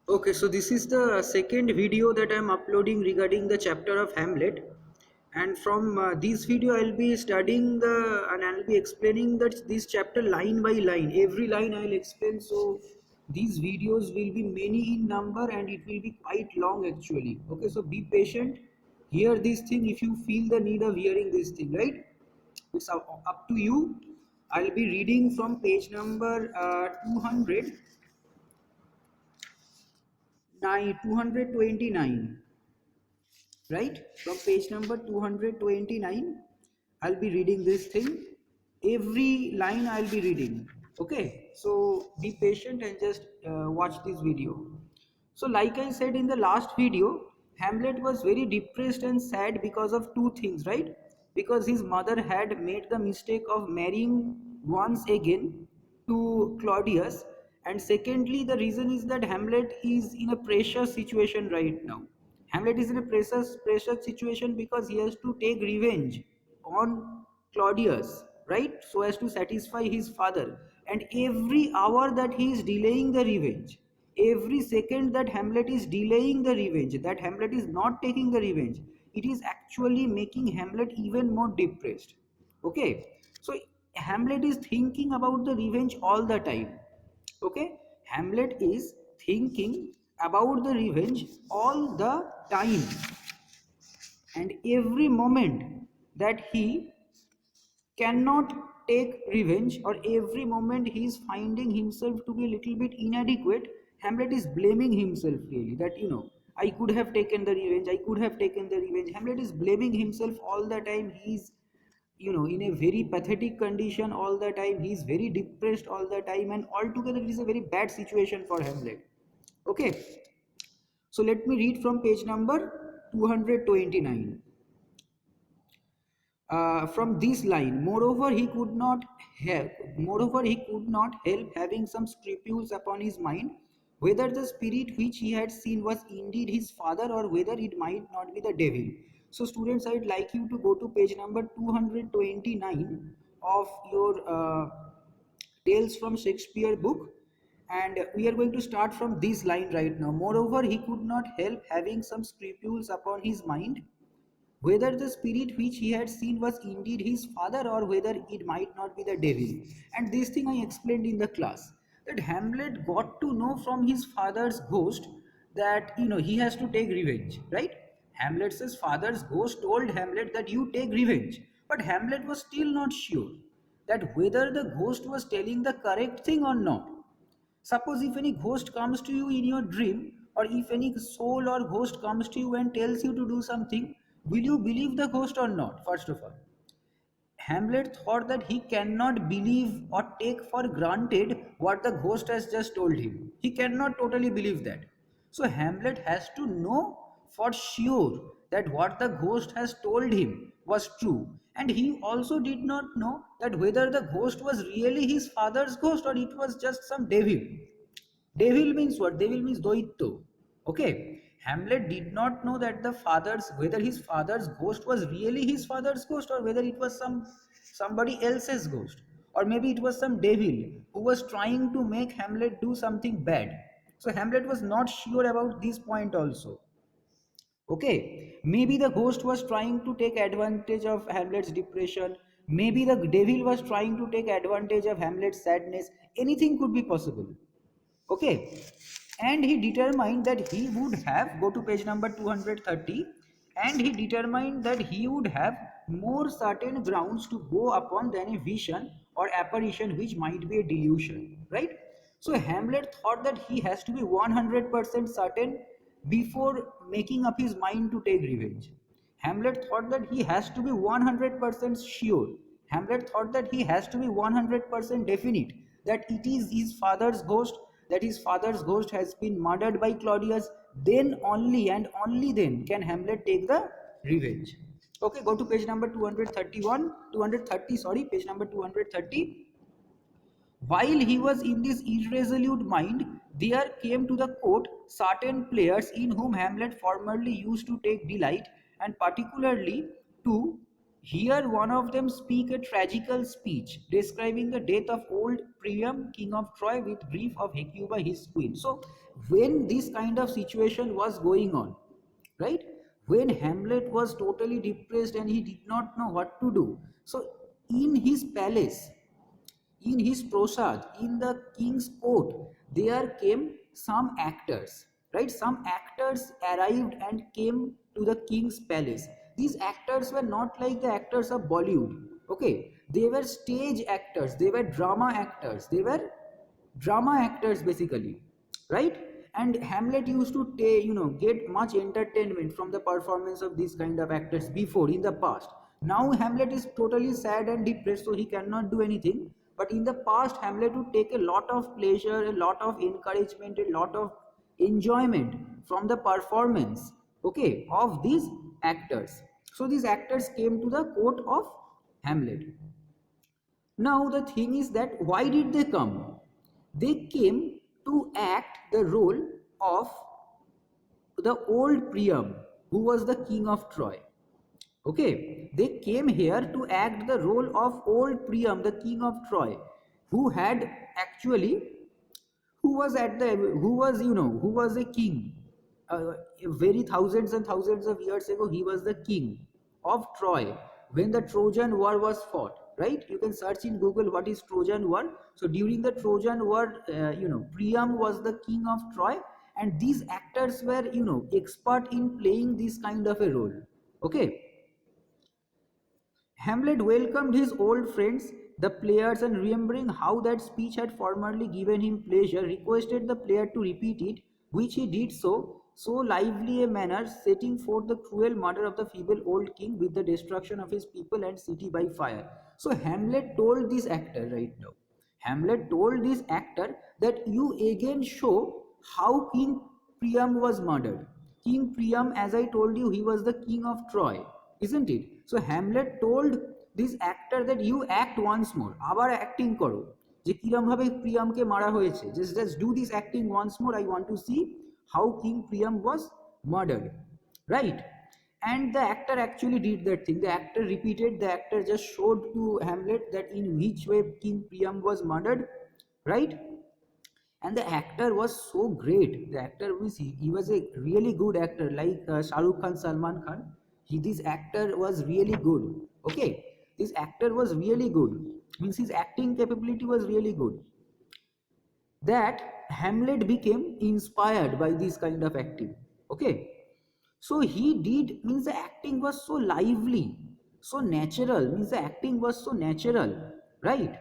Okay, so this is the second video that I am uploading regarding the chapter of Hamlet, and from this video I'll be studying and I'll be explaining that this chapter line by line. Every line I'll explain. So these videos will be many in number and it will be quite long actually. Okay, so be patient. Hear this thing if you feel the need of hearing this thing, right? It's up to you. I'll be reading from page number 200. 229, right? From page number 229 I'll be reading this thing. Every line I'll be reading. Okay, so be patient and just watch this video. So like I said in the last video, Hamlet was very depressed and sad because of two things, right? Because his mother had made the mistake of marrying once again to Claudius, and secondly the reason is that Hamlet is in a precious situation right now. Hamlet is in a precious situation because he has to take revenge on Claudius, right? So as to satisfy his father. And every hour that he is delaying the revenge, every second that Hamlet is delaying the revenge, that Hamlet is not taking the revenge, it is actually making Hamlet even more depressed. Okay, so Hamlet is thinking about the revenge all the time. Okay, Hamlet is thinking about the revenge all the time, and every moment that he cannot take revenge, or every moment he is finding himself to be a little bit inadequate, Hamlet is blaming himself really, that I could have taken the revenge, I could have taken the revenge. Hamlet is blaming himself all the time. He's in a very pathetic condition all the time. He's very depressed all the time, and altogether it is a very bad situation for Hamlet. Okay, so let me read from page number 229. From this line, moreover he could not help having some scruples upon his mind, whether the spirit which he had seen was indeed his father, or whether it might not be the devil. So students, I'd like you to go to page number 229 of your Tales from Shakespeare book, and we are going to start from this line right now. Moreover he could not help having some scruples upon his mind, whether the spirit which he had seen was indeed his father, or whether it might not be the devil. And this thing I explained in the class, that Hamlet got to know from his father's ghost that he has to take revenge, right? Hamlet's father's ghost told Hamlet that you take revenge, but Hamlet was still not sure that whether the ghost was telling the correct thing or not. Suppose if any ghost comes to you in your dream, or if any soul or ghost comes to you and tells you to do something, will you believe the ghost or not? First of all, Hamlet thought that he cannot believe or take for granted what the ghost has just told him. He cannot totally believe that. So Hamlet has to know for sure that what the ghost has told him was true. And he also did not know that whether the ghost was really his father's ghost, or it was just some devil. Devil means what? Devil means Doitto. Okay. Hamlet did not know that whether his father's ghost was really his father's ghost, or whether it was somebody else's ghost, or maybe it was some devil who was trying to make Hamlet do something bad. So Hamlet was not sure about this point also. Okay, maybe the ghost was trying to take advantage of Hamlet's depression. Maybe the devil was trying to take advantage of Hamlet's sadness. Anything could be possible. Okay, and he determined that he would have, go to page number 230, and he determined that he would have more certain grounds to go upon than a vision or apparition which might be a delusion, right? So Hamlet thought that he has to be 100% certain before making up his mind to take revenge. Hamlet thought that he has to be 100% sure. Hamlet thought that he has to be 100% definite that it is his father's ghost, that his father's ghost has been murdered by Claudius. Then only and only then can Hamlet take the revenge. Okay, go to page number 231, 230, sorry, page number 230. While he was in this irresolute mind, there came to the court certain players in whom Hamlet formerly used to take delight, and particularly two Here one of them speak a tragical speech describing the death of old Priam, king of Troy, with grief of Hecuba, his queen. So when this kind of situation was going on, right? When Hamlet was totally depressed and he did not know what to do. So in his palace, in his prasad, in the king's court, there came some actors, right? Some actors arrived and came to the king's palace. These actors were not like the actors of Bollywood, okay? They were stage actors, they were drama actors, they were drama actors basically, right? And Hamlet used to get much entertainment from the performance of these kind of actors before, in the past. Now Hamlet is totally sad and depressed, so he cannot do anything. But in the past, Hamlet would take a lot of pleasure, a lot of encouragement, a lot of enjoyment from the performance, okay, of these actors. So these actors came to the court of Hamlet. Now the thing is that why did they come? They came to act the role of the old Priam, who was the king of Troy. Okay, they came here to act the role of old Priam, the king of Troy, who had actually, who was a king. Very thousands and thousands of years ago, he was the king of Troy when the Trojan War was fought. Right? You can search in Google what is Trojan War. So during the Trojan War, Priam was the king of Troy, and these actors were, expert in playing this kind of a role. Okay. Hamlet welcomed his old friends, the players, and remembering how that speech had formerly given him pleasure, requested the player to repeat it, which he did so lively a manner, setting forth the cruel murder of the feeble old king with the destruction of his people and city by fire. So Hamlet told this actor right now. Hamlet told this actor that you again show how King Priam was murdered. King Priam, as I told you, he was the king of Troy, isn't it? So Hamlet told this actor that you act once more, আবার acting করো, যে কিরম ভাবে প্রিয়ামকে মারা হয়েছে, just do this acting once more. I want to see how King Priam was murdered, right? And the actor actually did that thing. The actor repeated, the actor just showed to Hamlet that in which way King Priam was murdered, right? And the actor was so great. The actor was, he was a really good actor, like Shah Rukh Khan, Salman Khan. This actor was really good. Okay, this actor was really good, means his acting capability was really good, that Hamlet became inspired by this kind of acting. Okay, so he did, means the acting was so lively, so natural, means the acting was so natural, right?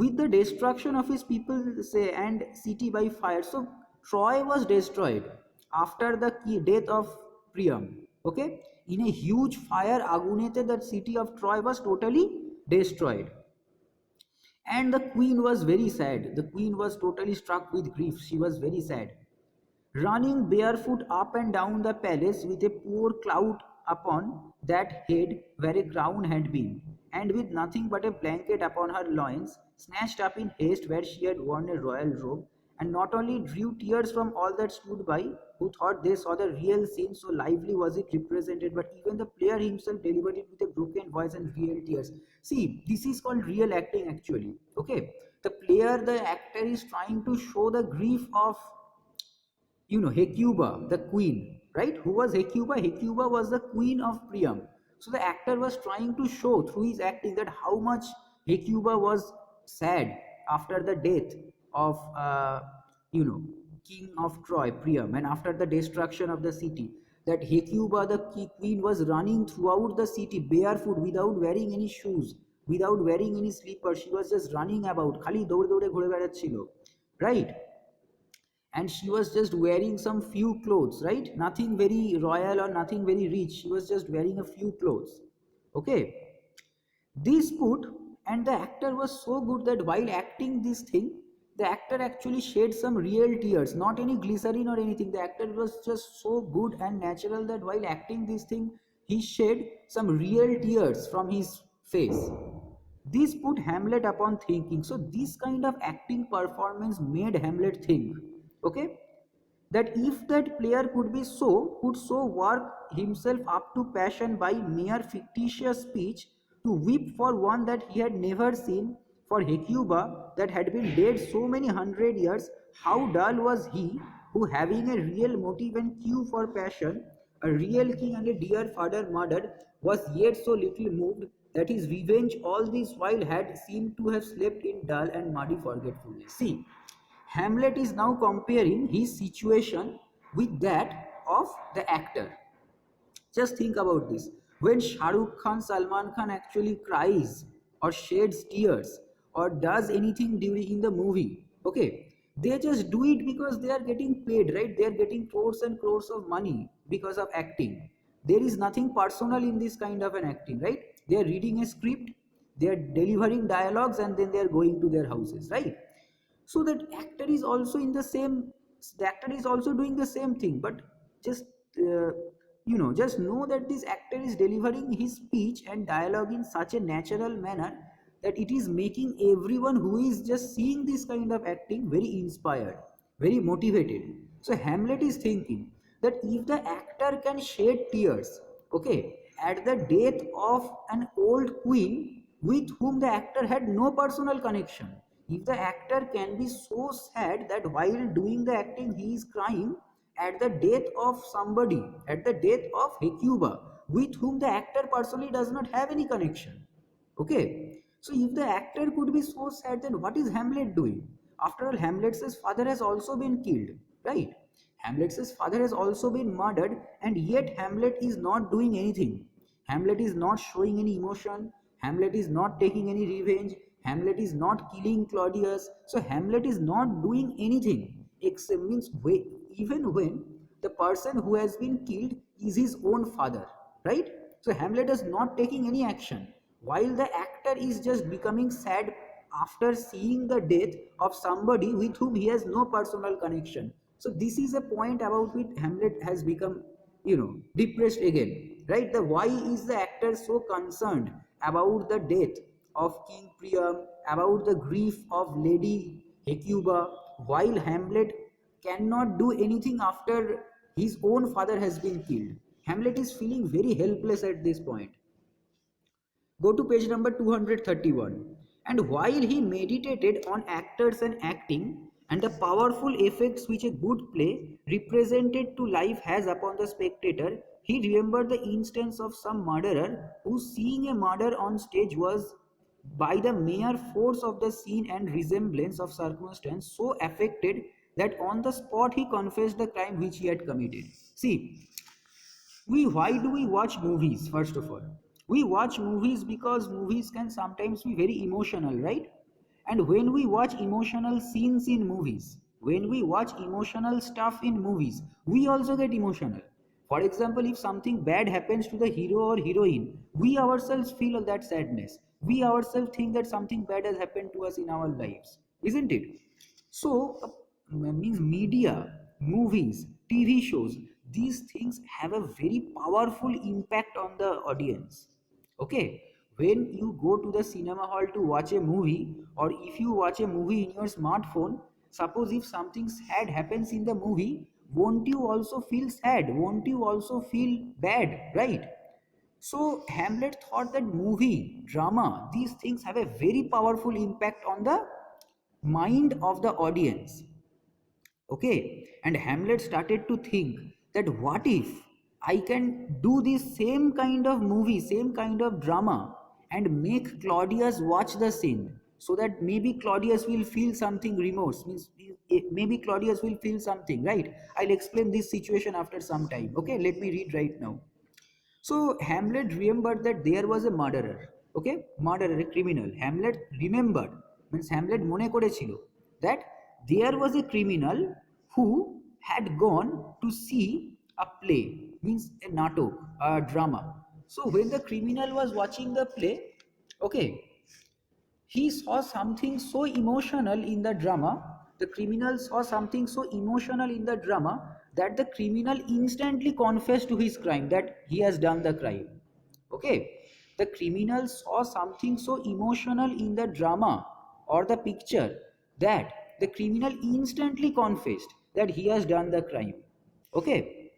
With the destruction of his people, say, and city by fire. So Troy was destroyed after the death of Priam. Okay, in a huge fire, agunete, that city of Troy was totally destroyed. And the queen was very sad. The queen was totally struck with grief. She was very sad, running barefoot up and down the palace with a poor cloud upon that head where a crown had been, and with nothing but a blanket upon her loins, snatched up in haste where she had worn a royal robe, and not only drew tears from all that stood by, who thought they saw the real scene, so lively was it represented, but even the player himself delivered it with a broken voice and real tears. See, this is called real acting actually. Okay, the player, the actor is trying to show the grief of, Hecuba, the queen, right? Who was Hecuba? Hecuba was the queen of Priam. So the actor was trying to show through his acting that how much Hecuba was sad after the death of, king of Troy, Priam, and after the destruction of the city. That Hecuba, the queen, was running throughout the city barefoot, without wearing any shoes, without wearing any slippers. She was just running about, খালি দৌড়ে দৌড়ে ঘুরে বেড়াচ্ছিল, right? And she was just wearing some few clothes, right? Nothing very royal or nothing very rich. She was just wearing a few clothes. Okay, this put, and the actor was so good that while acting this thing, the actor actually shed some real tears, not any glycerin or anything. The actor was just so good and natural that while acting this thing, he shed some real tears from his face. This put Hamlet upon thinking. So this kind of acting performance made Hamlet think. Okay, that if that player could so work himself up to passion by mere fictitious speech, to weep for one that he had never seen, for Hecuba that had been dead so many 100 years, how dull was he, who having a real motive and cue for passion, a real king and a dear father murdered, was yet so little moved that his revenge all this while had seemed to have slept in dull and muddy forgetfulness. See, Hamlet is now comparing his situation with that of the actor. Just think about this. When Shah Rukh Khan, Salman Khan actually cries or sheds tears or does anything during in the movie, okay, they just do it because they are getting paid, right? They are getting crores and crores of money because of acting. There is nothing personal in this kind of an acting, right? They are reading a script, they are delivering dialogues, and then they are going to their houses, right? So that actor is also in the actor is also doing the same thing, but just uh, just know that this actor is delivering his speech and dialogue in such a natural manner that it is making everyone who is just seeing this kind of acting very inspired, very motivated. So Hamlet is thinking that if the actor can shed tears, okay, at the death of an old queen with whom the actor had no personal connection, if the actor can be so sad that while doing the acting he is crying at the death of somebody, at the death of Hecuba, with whom the actor personally does not have any connection. Okay, so if the actor could be so sad, then what is Hamlet doing? After all, Hamlet's father has also been killed, right? Hamlet's father has also been murdered, and yet Hamlet is not doing anything. Hamlet is not showing any emotion. Hamlet is not taking any revenge. Hamlet is not killing Claudius. So Hamlet is not doing anything except means even when the person who has been killed is his own father, right? So Hamlet is not taking any action, while the actor is just becoming sad after seeing the death of somebody with whom he has no personal connection. So this is a point about which Hamlet has become, depressed again, right? The why is the actor so concerned about the death of King Priam, about the grief of Lady Hecuba, while Hamlet cannot do anything after his own father has been killed. Hamlet is feeling very helpless at this point. Go to page number 231. And while he meditated on actors and acting and the powerful effects which a good play represented to life has upon the spectator, he remembered the instance of some murderer who, seeing a murder on stage, was by the mere force of the scene and resemblance of circumstance so affected that on the spot he confessed the crime which he had committed. See, why do we watch movies? First of all, we watch movies because movies can sometimes be very emotional, right? And when we watch emotional scenes in movies, when we watch emotional stuff in movies, we also get emotional. For example, if something bad happens to the hero or heroine, we ourselves feel that sadness, we ourselves think that something bad has happened to us in our lives, isn't it? So, means media, movies, TV shows, these things have a very powerful impact on the audience. Okay, when you go to the cinema hall to watch a movie, or if you watch a movie in your smartphone, suppose if something sad happens in the movie, won't you also feel sad? Won't you also feel bad, right? So Hamlet thought that movie, drama, these things have a very powerful impact on the mind of the audience. Okay, and Hamlet started to think that what if I can do this same kind of movie, same kind of drama, and make Claudius watch the scene, so that maybe Claudius will feel something remorse, means maybe Claudius will feel something, right? I'll explain this situation after some time. Okay, let me read right now. So Hamlet remembered that there was a murderer. Okay, murderer, a criminal. Hamlet remembered, means Hamlet mone korechilo that there was a criminal who had gone to see a play, means a natok, a drama. So when the criminal was watching the play, okay, he saw something so emotional in the drama, the criminal saw something so emotional in the drama that the criminal instantly confessed to his crime, that he has done the crime. Okay, the criminal saw something so emotional in the drama or the picture that the criminal instantly confessed that he has done the crime. Okay,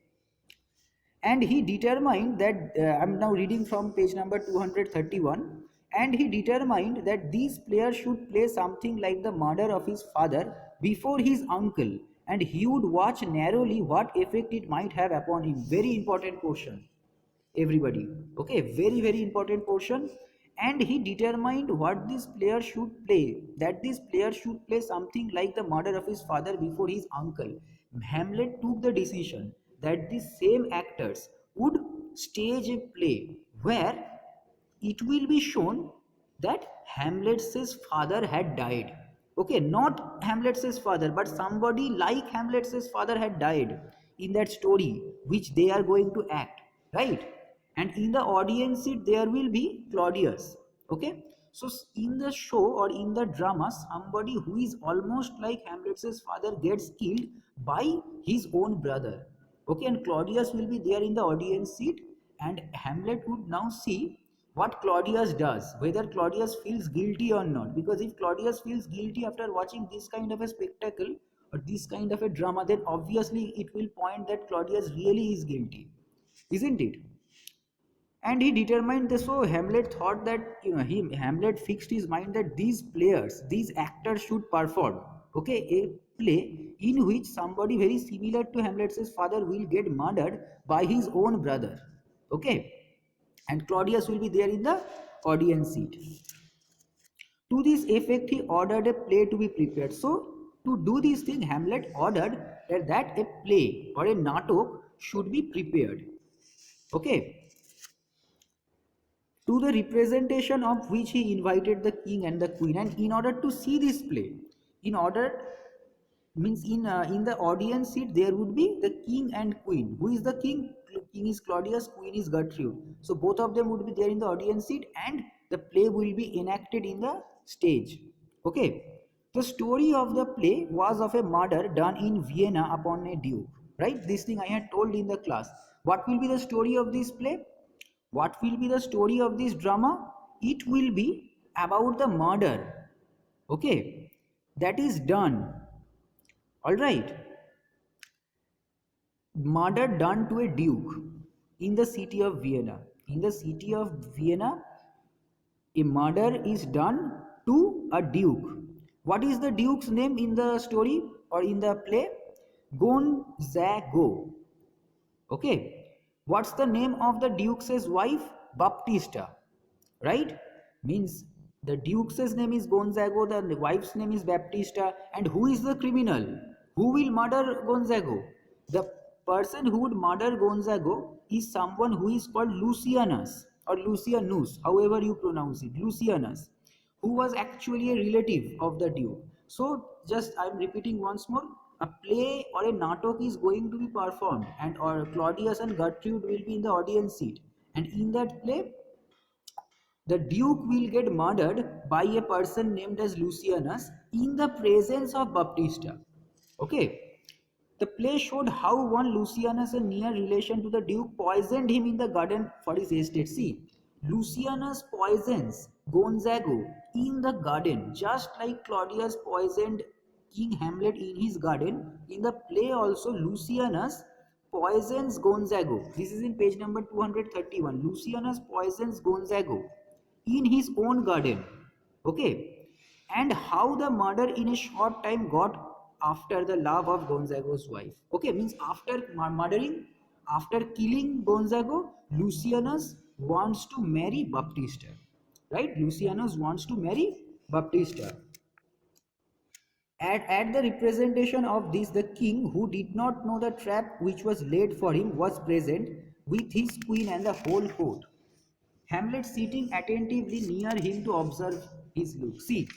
and he determined that I'm now reading from page number 231, and he determined that these players should play something like the murder of his father before his uncle, and he would watch narrowly what effect it might have upon him. Very important portion, everybody. Okay, very important portion. And he determined what this player should play, that this player should play something like the murder of his father before his uncle. Hamlet took the decision that the same actors would stage a play where it will be shown that Hamlet's father had died. Okay, not Hamlet's father, but somebody like Hamlet's father had died in that story which they are going to act, right? And in the audience seat there will be Claudius. Okay, so in the show or in the drama, somebody who is almost like Hamlet's father gets killed by his own brother. Okay, and Claudius will be there in the audience seat, and Hamlet would now see what Claudius does, whether Claudius feels guilty or not. Because if Claudius feels guilty after watching this kind of a spectacle or this kind of a drama, then obviously it will point that Claudius really is guilty, isn't it? And he determined this. So Hamlet thought that, Hamlet fixed his mind that these players, these actors should perform, okay, a play in which somebody very similar to Hamlet's father will get murdered by his own brother. Okay, and Claudius will be there in the audience seat. To this effect, he ordered a play to be prepared. So, to do this thing, Hamlet ordered that a play or a natok should be prepared. Okay, to the representation of which he invited the king and the queen. And in order to see this play, in order means in the audience seat there would be the king and queen. Who is the king? King is Claudius, queen is Gertrude. So both of them would be there in the audience seat, and the play will be enacted in the stage. Okay, the story of the play was of a murder done in Vienna upon a duke, right? This thing I had told in the class. What will be the story of this play? What will be the story of this drama? It will be about the murder, okay, that is done. All right, murder done to a duke in the city of Vienna. In the city of Vienna, a murder is done to a duke. What is the duke's name in the story or in the play? Gonzago. Okay, what's the name of the duke's wife? Baptista, right? Means the duke's name is Gonzago, the wife's name is Baptista. And who is the criminal? Who will murder Gonzago? The person who would murder Gonzago is someone who is called Lucianus or Lucianus, however you pronounce it, Lucianus, who was actually a relative of the duke. So just I'm repeating once more, a play or a natok is going to be performed, and or Claudius and Gertrude will be in the audience seat, and in that play the duke will get murdered by a person named as Lucianus in the presence of Baptista. Okay, the play showed how one Lucianus, a near relation to the duke, poisoned him in the garden for his estate. See, Lucianus poisons Gonzago in the garden, just like Claudius poisoned King Hamlet in his garden. In the play also, Lucianus poisons Gonzago. This is in page number 231. Lucianus poisons Gonzago in his own garden. Okay, and how the murder in a short time got after the love of Gonzago's wife. Okay, means after murdering, after killing Gonzago, Lucianus wants to marry Baptista. Right? Lucianus wants to marry Baptista. At the representation of this, the king, who did not know the trap which was laid for him, was present with his queen and the whole court. Hamlet sitting attentively near him to observe his look. See,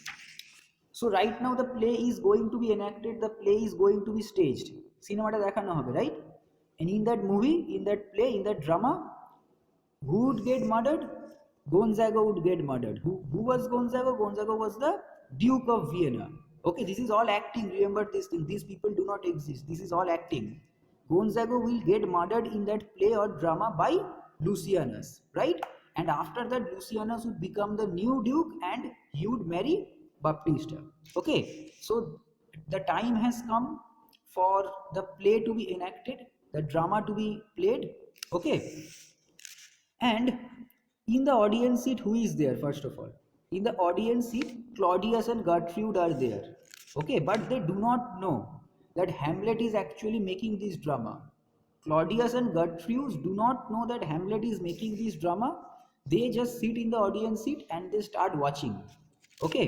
so right now the play is going to be enacted, the play is going to be staged. Cinemata দেখানো হবে, right? And in that movie, in that play, in that drama, who would get murdered? Gonzago would get murdered. Who was Gonzago? Gonzago was the Duke of Vienna. Okay, this is all acting. Remember this thing. These people do not exist. This is all acting. Gonzago will get murdered in that play or drama by Lucianus, right? And after that, Lucianus would become the new duke and he would marry Baptista. Okay, so the time has come for the play to be enacted, the drama to be played. Okay, and in the audience seat, who is there? First of all, in the audience seat, Claudius and Gertrude are there. Okay, but they do not know that Hamlet is actually making this drama. Claudius and Gertrude do not know that Hamlet is making this drama. They just sit in the audience seat and they start watching. Okay,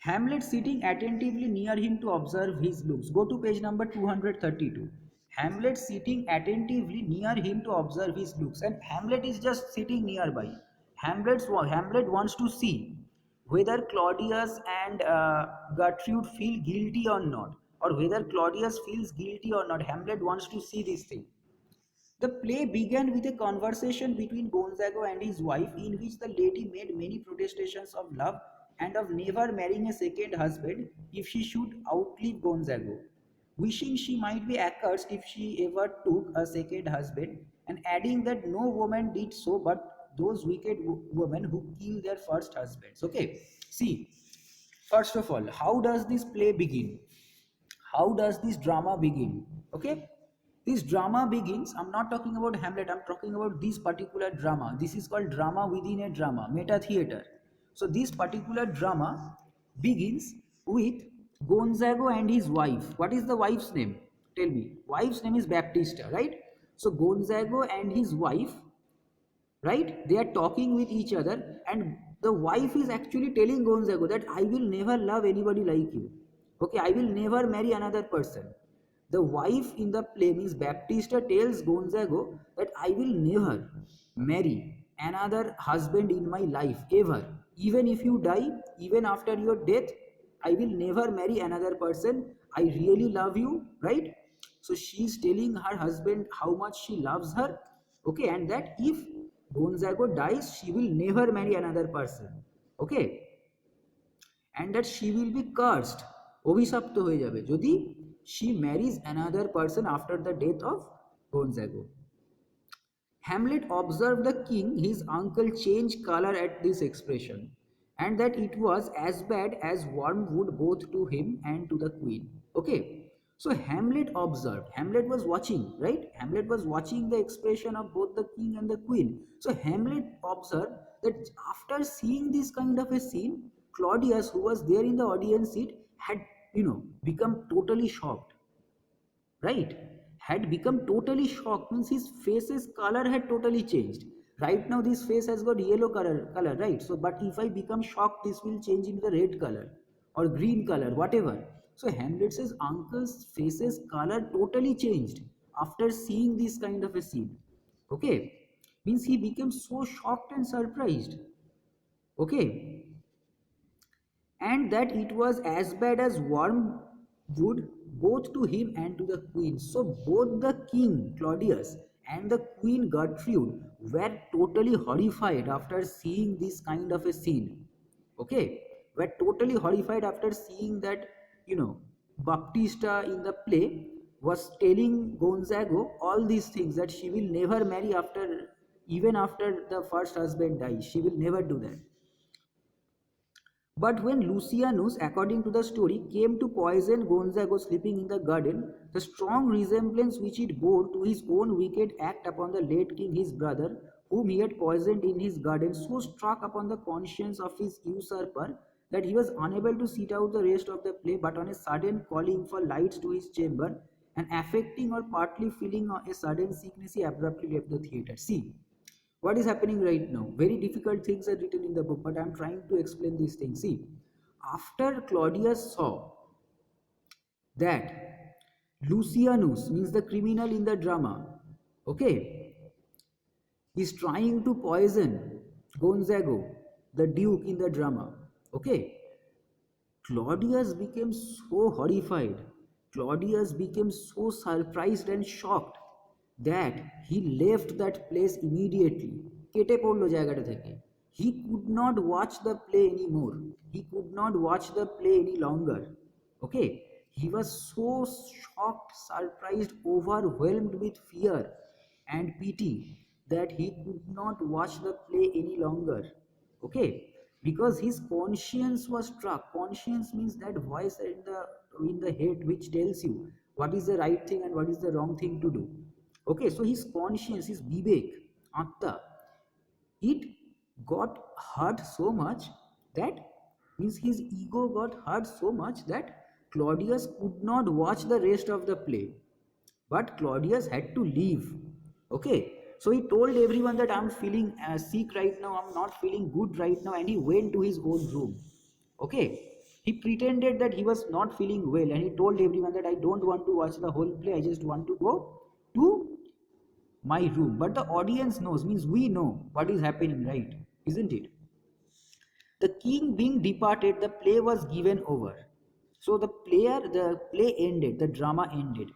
Hamlet sitting attentively near him to observe his looks. Go to page number 232. Hamlet sitting attentively near him to observe his looks. And Hamlet is just sitting nearby. Hamlet wants to see whether Claudius and Gertrude feel guilty or not. Or whether Claudius feels guilty or not. Hamlet wants to see this thing. The play began with a conversation between Gonzago and his wife, in which the lady made many protestations of love and of never marrying a second husband if she should outlive Gonzago, wishing she might be accursed if she ever took a second husband, and adding that no woman did so but those wicked women who kill their first husbands. Okay, see, first of all, how does this play begin? How does this drama begin? Okay, this drama begins, I'm not talking about Hamlet, I'm talking about this particular drama. This is called drama within a drama, meta theater. So this particular drama begins with Gonzago and his wife. What is the wife's name? Tell me. Wife's name is Baptista, right? So Gonzago and his wife, right, they are talking with each other, and the wife is actually telling Gonzago that I will never love anybody like you. Okay, I will never marry another person. The wife in the play, means Baptista, tells Gonzago that I will never marry another husband in my life ever. Even if you die, even after your death, I will never marry another person. I really love you, right? So she is telling her husband how much she loves her. Okay, and that if Gonzago dies, she will never marry another person. Okay, and that she will be cursed, অভিশপ্ত হয়ে যাবে যদি she marries another person after the death of Gonzago. Hamlet observed the king, his uncle, change color at this expression, and that it was as bad as wormwood both to him and to the queen. Okay, so Hamlet observed, Hamlet was watching, right? Hamlet was watching the expression of both the king and the queen. So Hamlet observed that after seeing this kind of a scene, Claudius, who was there in the audience seat, had, become totally shocked, right? Had become totally shocked, means his face's color had totally changed. Right now this face has got yellow color, right? So but if I become shocked, this will change into the red color or green color, whatever. So Hamlet says uncle's face's color totally changed after seeing this kind of a scene. Okay, means he became so shocked and surprised. Okay, and that it was as bad as wormwood both to him and to the queen. So both the king Claudius and the queen Gertrude were totally horrified after seeing this kind of a scene. Okay, were totally horrified after seeing that, Baptista in the play was telling Gonzago all these things, that she will never marry after, even after the first husband dies, she will never do that. But when Lucianus, according to the story, came to poison Gonzago sleeping in the garden, the strong resemblance which it bore to his own wicked act upon the late king his brother, whom he had poisoned in his garden, so struck upon the conscience of his usurper that he was unable to sit out the rest of the play, but on a sudden calling for lights to his chamber, and affecting or partly feeling a sudden sickness, he abruptly left the theatre. See, what is happening right now? Very difficult things are written in the book, but I am trying to explain these things. See, after Claudius saw that Lucianus, means the criminal in the drama, okay, is trying to poison Gonzago, the duke in the drama, okay, Claudius became so horrified, Claudius became so surprised and shocked that he left that place immediately. কেটে পড়লো জায়গাটা থেকে. He could not watch the play anymore. He could not watch the play any longer. Okay, he was so shocked, surprised, overwhelmed with fear and pity that he could not watch the play any longer. Okay, because his conscience was struck. Conscience means that voice in the head which tells you what is the right thing and what is the wrong thing to do. Okay, so his conscience, his vivek, atta, it got hurt so much that, means his ego got hurt so much that Claudius could not watch the rest of the play, but Claudius had to leave. Okay, so he told everyone that I'm feeling sick right now, I'm not feeling good right now, and he went to his own room. Okay, he pretended that he was not feeling well, and he told everyone that I don't want to watch the whole play, I just want to go to my room. But the audience knows, means we know what is happening, right? Isn't it? The king being departed, the play was given over. So the play ended, the drama ended.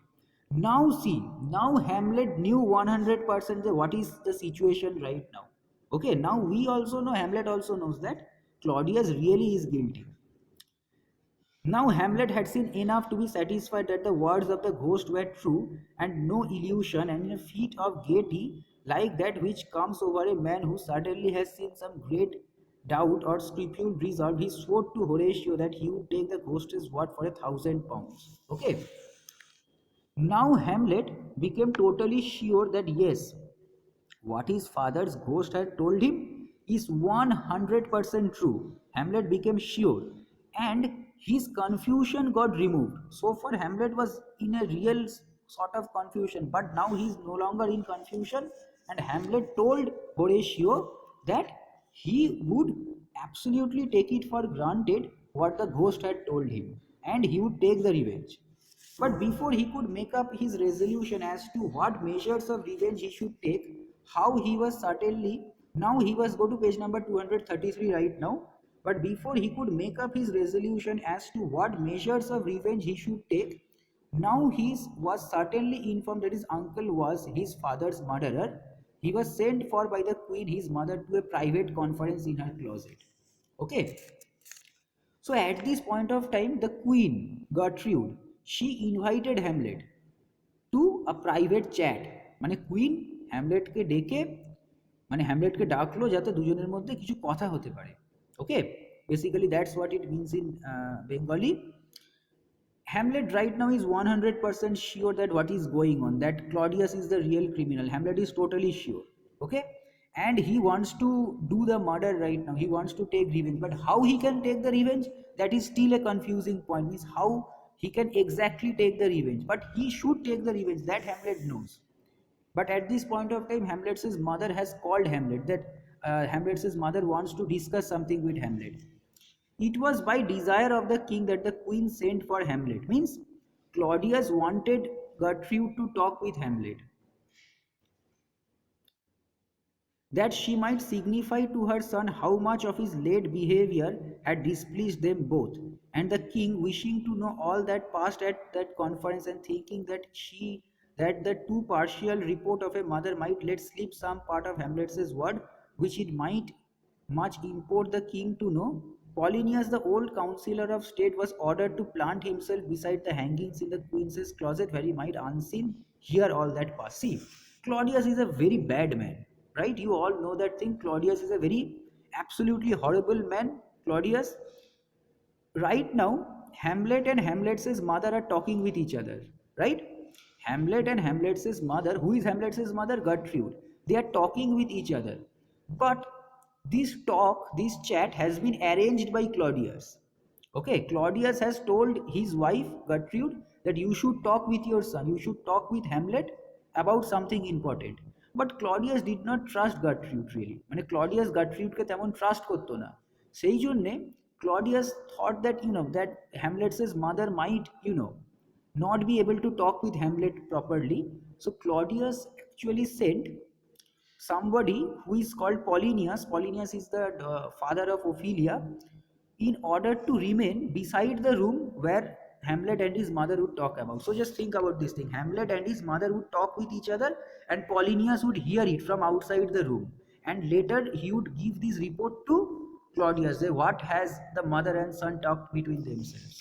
Now see, now Hamlet knew 100% what is the situation right now. Okay, now we also know, Hamlet also knows that Claudius really is guilty. Now Hamlet had seen enough to be satisfied that the words of the ghost were true and no illusion, and in a fit of gaiety like that which comes over a man who certainly has seen some great doubt or scruple resolved, he swore to Horatio that he would take the ghost's word for 1,000 pounds. Okay. Now Hamlet became totally sure that yes, what his father's ghost had told him is 100% true. Hamlet became sure, and his confusion got removed. So far, Hamlet was in a real sort of confusion, but now he is no longer in confusion. And Hamlet told Horatio that he would absolutely take it for granted what the ghost had told him, and he would take the revenge. But before he could make up his resolution as to what measures of revenge he should take, how he was certainly, now he was, go to page number 233 right now. But before he could make up his resolution as to what measures of revenge he should take, now he was certainly informed that his uncle was his father's murderer. He was sent for by the queen, his mother, to a private conference in her closet. Okay. So at this point of time, the queen, Gertrude, she invited Hamlet to a private chat. মানে queen হ্যামলেটকে ডেকে, মানে হ্যামলেটকে ডাকলো যাতে দুজনের মধ্যে কিছু কথা হতে পারে। Okay, basically that's what it means in Bengali. Hamlet right now is 100% sure that what is going on, that Claudius is the real criminal. Hamlet is totally sure. Okay, and he wants to do the murder right now, he wants to take revenge, but how he can take the revenge, that is still a confusing point. Means how he can exactly take the revenge, but he should take the revenge, that Hamlet knows. But at this point of time, Hamlet's mother has called Hamlet, that Hamlet's mother wants to discuss something with Hamlet. It was by desire of the king that the queen sent for Hamlet. Means Claudius wanted Gertrude to talk with Hamlet, that she might signify to her son how much of his late behavior had displeased them both. And the king, wishing to know all that passed at that conference, and thinking that the too partial report of a mother might let slip some part of Hamlet's word, which it might much import the king to know, Polinius, the old councillor of state, was ordered to plant himself beside the hangings in the queen's closet, where he might unseen hear all that pass. See, Claudius is a very bad man, right? You all know that thing. Claudius is a very absolutely horrible man. Claudius, right now, Hamlet and Hamlet's mother are talking with each other, right? Hamlet and Hamlet's mother, who is Hamlet's mother? Gertrude. They are talking with each other. But this talk, this chat has been arranged by Claudius. Okay, Claudius has told his wife Gertrude that you should talk with your son, you should talk with Hamlet about something important. But Claudius did not trust Gertrude really. মানে Claudius Gertrude কে তেমন trust করতো না। সেই জন্যে Claudius thought that that Hamlet's mother might not be able to talk with Hamlet properly. So Claudius actually sent somebody who is called Polinius. Polinius is the father of Ophelia, in order to remain beside the room where Hamlet and his mother would talk about. So just think about this thing. Hamlet and his mother would talk with each other, and Polinius would hear it from outside the room. And later he would give this report to Claudius, say what has the mother and son talked between themselves.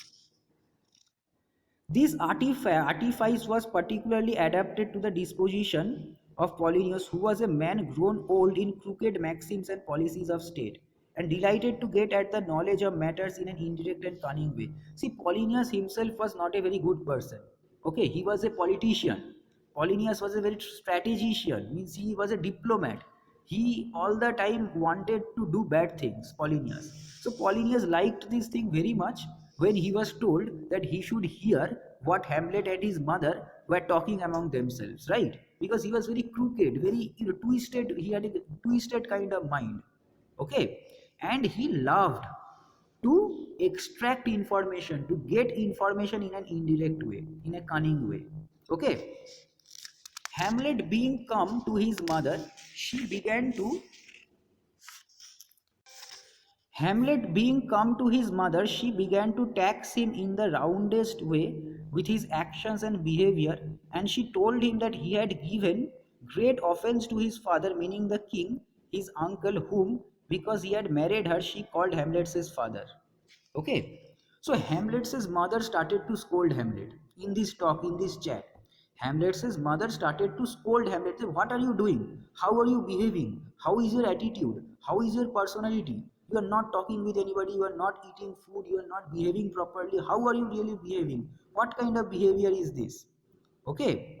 This artifice was particularly adapted to the disposition of Polinius, who was a man grown old in crooked maxims and policies of state, and delighted to get at the knowledge of matters in an indirect and cunning way. See, Polonius himself was not a very good person. Okay, he was a politician. Polonius was a very strategician, means he was a diplomat. He all the time wanted to do bad things, Polonius. So Polonius liked this thing very much when he was told that he should hear what Hamlet and his mother were talking among themselves, right? Because he was very crooked, very twisted, he had a twisted kind of mind. Okay, and he loved to extract information, to get information in an indirect way, in a cunning way. Okay, Hamlet being come to his mother, she began to Hamlet being come to his mother, she began to tax him in the roundest way with his actions and behavior, and she told him that he had given great offense to his father, meaning the king, his uncle, whom, because he had married her, she called Hamlet his father. Okay, so Hamlet's mother started to scold Hamlet in this talk, in this chat. Hamlet's mother started to scold Hamlet. What are you doing? How are you behaving? How is your attitude? How is your personality? You are not talking with anybody. You are not eating food. You are not behaving properly. How are you really behaving? What kind of behavior is this? Okay,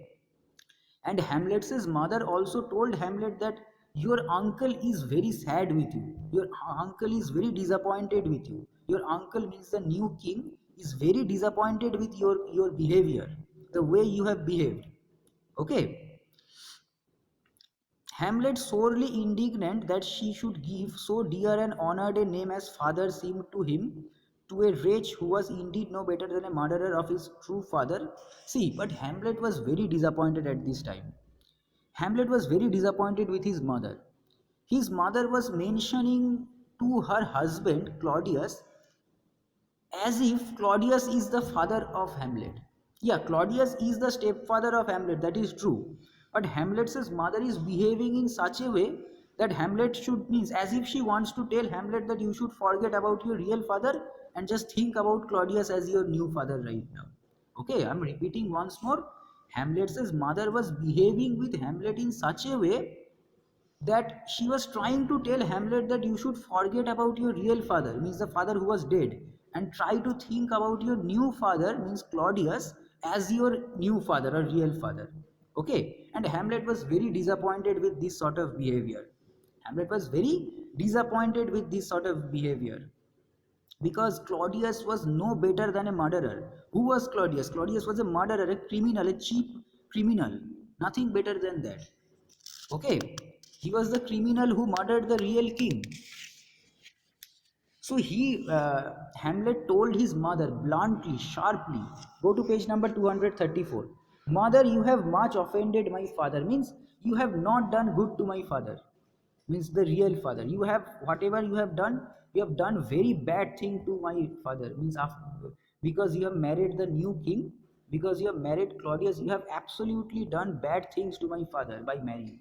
and Hamlet's mother also told Hamlet that your uncle is very sad with you. Your uncle is very disappointed with you. Your uncle means the new king is very disappointed with your behavior, the way you have behaved. Okay. Hamlet, sorely indignant that she should give so dear and honored a name as father, seemed to him to a wretch who was indeed no better than a murderer of his true father. See, but Hamlet was very disappointed at this time. Hamlet was very disappointed with his mother. His mother was mentioning to her husband Claudius as if Claudius is the father of Hamlet. Yeah, Claudius is the stepfather of Hamlet, that is true. But Hamlet's mother is behaving in such a way that Hamlet should, means as if she wants to tell Hamlet that you should forget about your real father and just think about Claudius as your new father right now. Okay, I'm repeating once more. Hamlet's mother was behaving with Hamlet in such a way that she was trying to tell Hamlet that you should forget about your real father, means the father who was dead, and try to think about your new father, means Claudius, as your new father or real father. Okay, and Hamlet was very disappointed with this sort of behavior. Hamlet was very disappointed with this sort of behavior because Claudius was no better than a murderer. Who was Claudius? Claudius was a murderer, a criminal, a cheap criminal, nothing better than that. Okay, he was the criminal who murdered the real king. So Hamlet told his mother bluntly, sharply, go to page number 234. Mother, you have much offended my father, means you have not done good to my father, means the real father. You have, whatever you have done very bad thing to my father, means after, because you have married the new king, because you have married Claudius, you have absolutely done bad things to my father by marrying.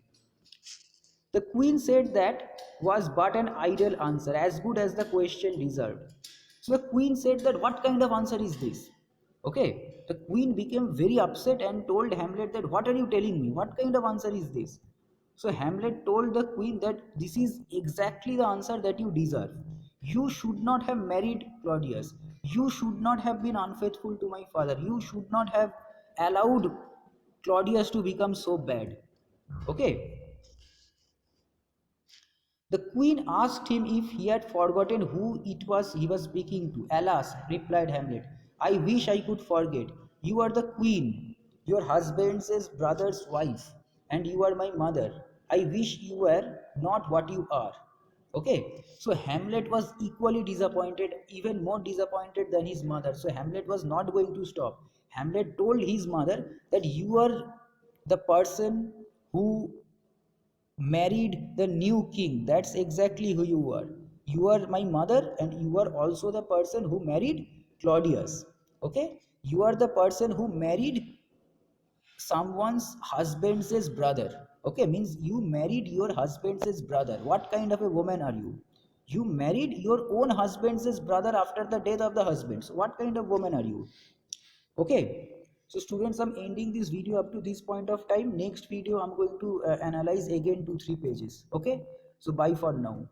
The queen said that was but an idle answer, as good as the question deserved. So the queen said that what kind of answer is this? Okay, the queen became very upset and told Hamlet that what are you telling me? What kind of answer is this? So Hamlet told the queen that this is exactly the answer that you deserve. You should not have married Claudius. You should not have been unfaithful to my father. You should not have allowed Claudius to become so bad. Okay, the queen asked him if he had forgotten who it was he was speaking to. Alas, replied Hamlet, I wish I could forget. You are the queen, your husband's brother's wife, and you are my mother. I wish you were not what you are. Okay, so Hamlet was equally disappointed, even more disappointed than his mother. So Hamlet was not going to stop. Hamlet told his mother that you are the person who married the new king. That's exactly who you are. You are my mother, and you are also the person who married Claudius. Okay, you are the person who married someone's husband's brother. Okay, means you married your husband's brother. What kind of a woman are you? You married your own husband's brother after the death of the husband. So what kind of woman are you? Okay, so students, I'm ending this video up to this point of time. Next video I'm going to analyze again 2-3 pages. Okay, so bye for now.